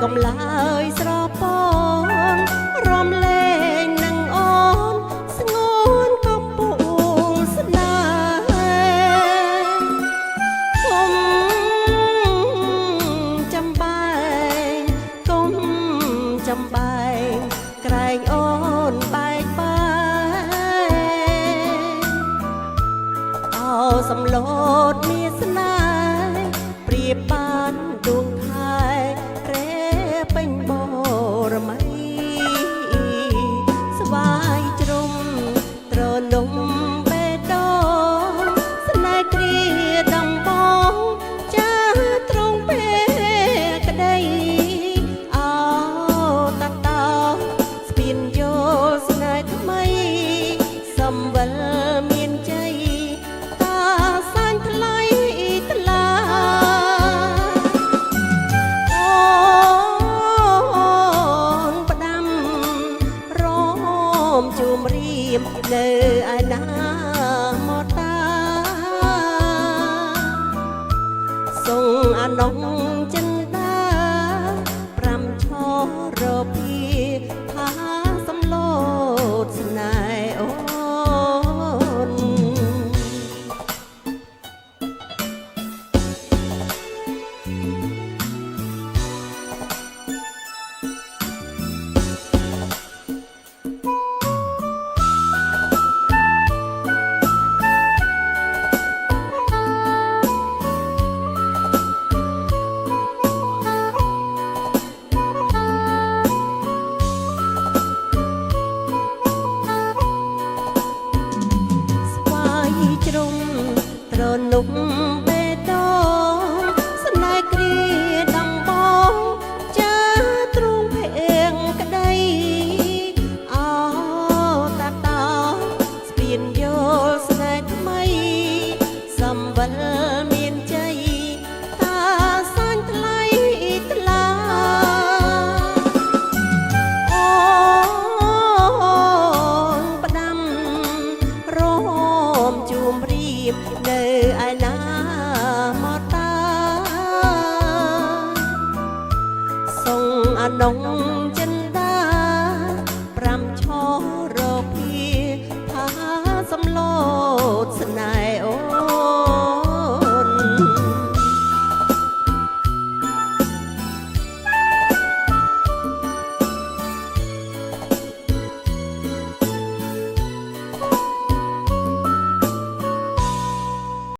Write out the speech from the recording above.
កំឡើយស្រពនរំលែងនឹងអូនស្ងួនកំពុងស្នេហ៍គុំចំបែងគុំចំបែងក្រែងអូនបែកបាក់អោសំឡូតមានស្នេហ៍ប្រៀបបានដួងខែរេពេញបរមីស្វាយជ្រុំត្រនំបេះដូងស្នេហ៍គ្រាដំបងចាត្រង់ពេលក្ដីអោតាតោស្ពានយោស្នេហ៍ថ្មីសំវិលមានជ័យតាសាញ់ថ្លៃថ្លាជួមរៀមនៅឯណាមកតាសុងអានងចិនដាប្រាំឈររពីផាសំឡូតស្នេហ៍អូនត្រនំបេះដូងស្នេហ៍គ្រាដំបងចាទ្រង់ភៀងក្ដីអោតាតោស្ពានយល់ស្នេហ៍ថ្មីសំវិលមានជ័យតាសាញ់ថ្លៃថ្លាអូនផ្ដាំរមជួមរៀបនៅឯណាមកតាសុងអានង